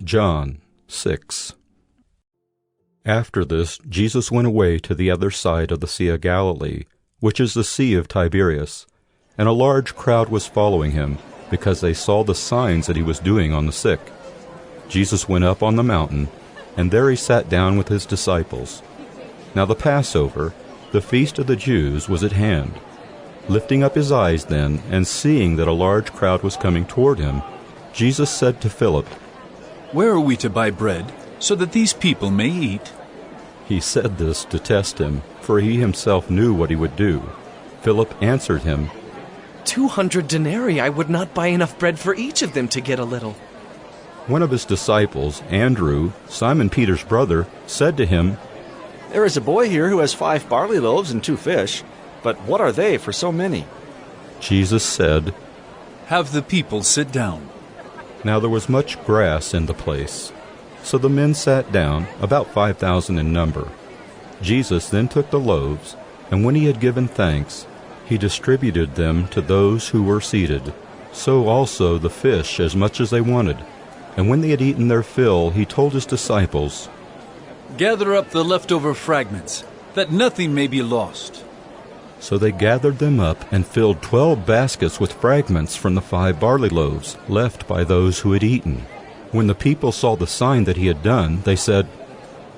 John 6. After this, Jesus went away to the other side of the Sea of Galilee, which is the Sea of Tiberias, and a large crowd was following him, because they saw the signs that he was doing on the sick. Jesus went up on the mountain, and there he sat down with his disciples. Now the Passover, the feast of the Jews, was at hand. Lifting up his eyes then, and seeing that a large crowd was coming toward him, Jesus said to Philip, "Where are we to buy bread, so that these people may eat?" He said this to test him, for he himself knew what he would do. Philip answered him, 200 denarii I would not buy enough bread for each of them to get a little. One of his disciples, Andrew, Simon Peter's brother, said to him, "There is a boy here who has 5 barley loaves and 2 fish, but what are they for so many?" Jesus said, "Have the people sit down." Now there was much grass in the place. So the men sat down, about 5,000 in number. Jesus then took the loaves, and when he had given thanks, he distributed them to those who were seated, so also the fish as much as they wanted. And when they had eaten their fill, he told his disciples, "Gather up the leftover fragments, that nothing may be lost." So they gathered them up and filled 12 baskets with fragments from the 5 barley loaves left by those who had eaten. When the people saw the sign that he had done, they said,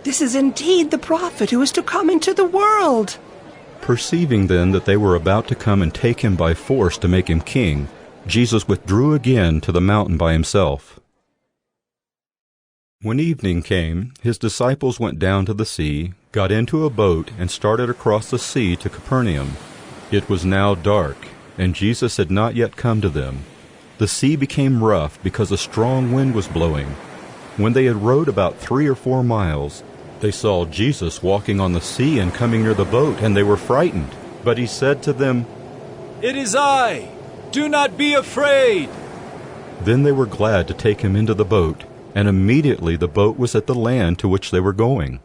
"This is indeed the prophet who is to come into the world." Perceiving then that they were about to come and take him by force to make him king, Jesus withdrew again to the mountain by himself. When evening came, his disciples went down to the sea, got into a boat, and started across the sea to Capernaum. It was now dark, and Jesus had not yet come to them. The sea became rough because a strong wind was blowing. When they had rowed about 3 or 4 miles, they saw Jesus walking on the sea and coming near the boat, and they were frightened. But he said to them, "It is I! Do not be afraid!" Then they were glad to take him into the boat, and immediately the boat was at the land to which they were going.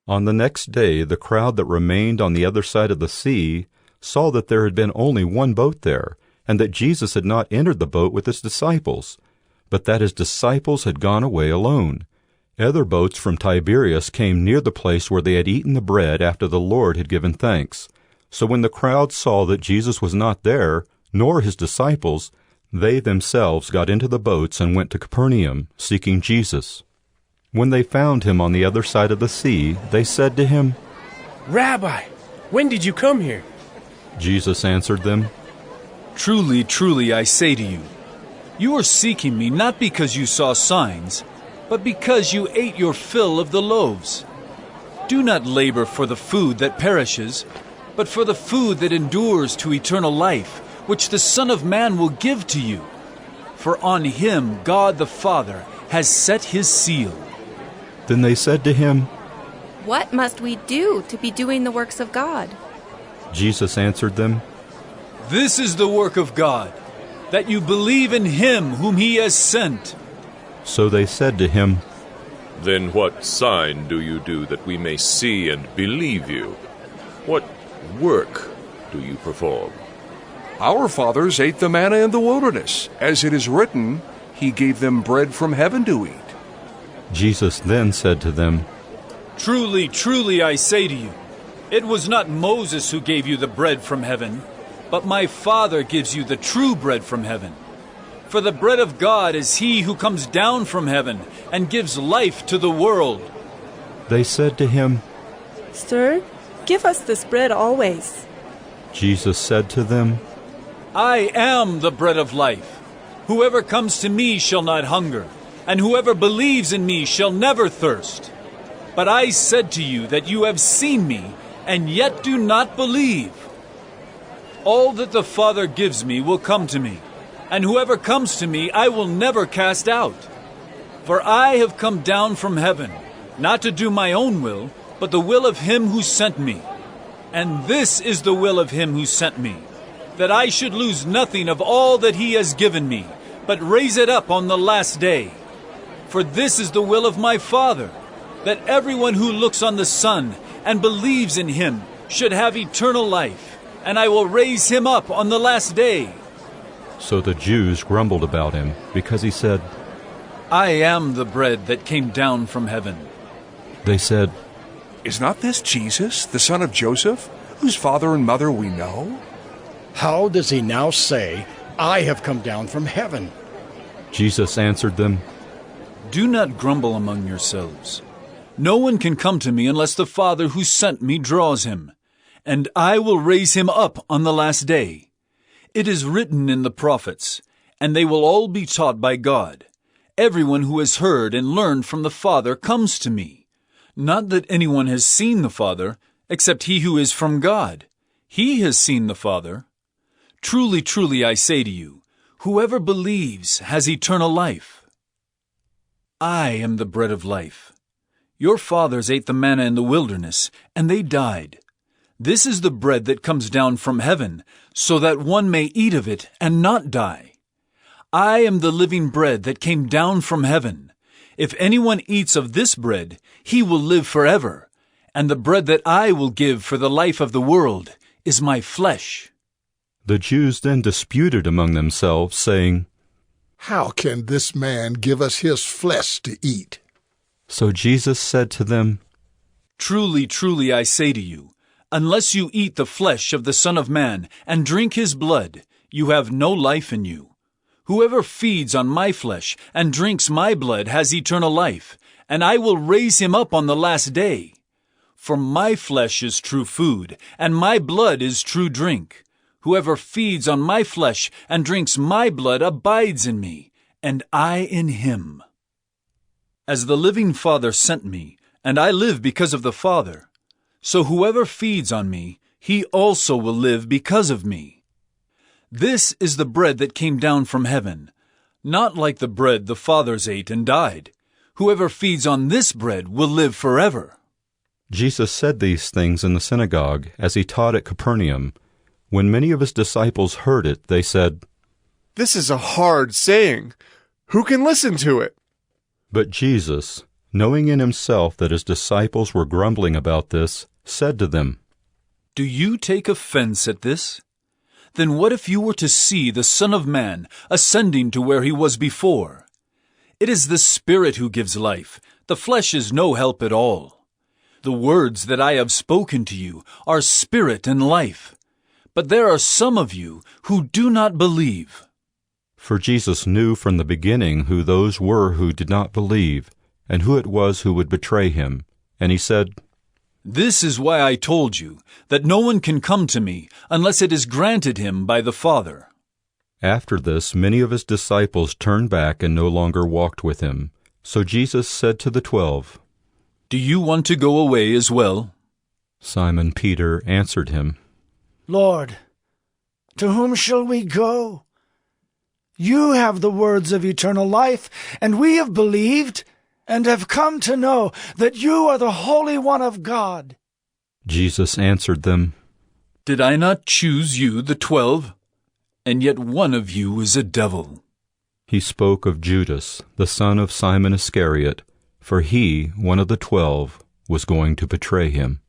On the next day, the crowd that remained on the other side of the sea saw that there had been only one boat there, and that Jesus had not entered the boat with his disciples, but that his disciples had gone away alone. Other boats from Tiberias came near the place where they had eaten the bread after the Lord had given thanks. So when the crowd saw that Jesus was not there, nor his disciples, they themselves got into the boats and went to Capernaum, seeking Jesus. When they found him on the other side of the sea, they said to him, "Rabbi, when did you come here?" Jesus answered them, "Truly, truly, I say to you, you are seeking me not because you saw signs, but because you ate your fill of the loaves. Do not labor for the food that perishes, but for the food that endures to eternal life, which the Son of Man will give to you. For on him God the Father has set his seal." Then they said to him, "What must we do to be doing the works of God?" Jesus answered them, "This is the work of God, that you believe in him whom he has sent." So they said to him, "Then what sign do you do that we may see and believe you? What work do you perform?" "Our fathers ate the manna in the wilderness. As it is written, he gave them bread from heaven to eat." Jesus then said to them, "Truly, truly, I say to you, it was not Moses who gave you the bread from heaven, but my Father gives you the true bread from heaven. For the bread of God is he who comes down from heaven and gives life to the world." They said to him, "Sir, give us this bread always." Jesus said to them, "I am the bread of life. Whoever comes to me shall not hunger, and whoever believes in me shall never thirst. But I said to you that you have seen me, and yet do not believe. All that the Father gives me will come to me, and whoever comes to me I will never cast out. For I have come down from heaven, not to do my own will, but the will of him who sent me. And this is the will of him who sent me, that I should lose nothing of all that he has given me, but raise it up on the last day. For this is the will of my Father, that everyone who looks on the Son and believes in him should have eternal life, and I will raise him up on the last day." So the Jews grumbled about him, because he said, I am the bread that came down from heaven. They said, Is not this Jesus, the son of Joseph, whose father and mother we know? How does he now say, I have come down from heaven? Jesus answered them, Do not grumble among yourselves. No one can come to me unless the Father who sent me draws him, and I will raise him up on the last day. It is written in the prophets, and they will all be taught by God. Everyone who has heard and learned from the Father comes to me. Not that anyone has seen the Father, except he who is from God. He has seen the Father. Truly, truly, I say to you, whoever believes has eternal life. I am the bread of life. Your fathers ate the manna in the wilderness, and they died. This is the bread that comes down from heaven, so that one may eat of it and not die. I am the living bread that came down from heaven. If anyone eats of this bread, he will live forever. And the bread that I will give for the life of the world is my flesh. The Jews then disputed among themselves, saying, How can this man give us his flesh to eat? So Jesus said to them, Truly, truly, I say to you, unless you eat the flesh of the Son of Man and drink his blood, you have no life in you. Whoever feeds on my flesh and drinks my blood has eternal life, and I will raise him up on the last day. For my flesh is true food, and my blood is true drink. Whoever feeds on my flesh and drinks my blood abides in me, and I in him. As the living Father sent me, and I live because of the Father, so whoever feeds on me, he also will live because of me. This is the bread that came down from heaven, not like the bread the fathers ate and died. Whoever feeds on this bread will live forever. Jesus said these things in the synagogue as he taught at Capernaum. When many of his disciples heard it, they said, This is a hard saying. Who can listen to it? But Jesus, knowing in himself that his disciples were grumbling about this, said to them, Do you take offense at this? Then what if you were to see the Son of Man ascending to where he was before? It is the Spirit who gives life. The flesh is no help at all. The words that I have spoken to you are spirit and life. But there are some of you who do not believe. For Jesus knew from the beginning who those were who did not believe, and who it was who would betray him. And he said, This is why I told you that no one can come to me unless it is granted him by the Father. After this, many of his disciples turned back and no longer walked with him. So Jesus said to the 12, Do you want to go away as well? Simon Peter answered him, Lord, to whom shall we go? You have the words of eternal life, and we have believed and have come to know that you are the Holy One of God. Jesus answered them, Did I not choose you, the 12? And yet one of you is a devil. He spoke of Judas, the son of Simon Iscariot, for he, one of the 12, was going to betray him.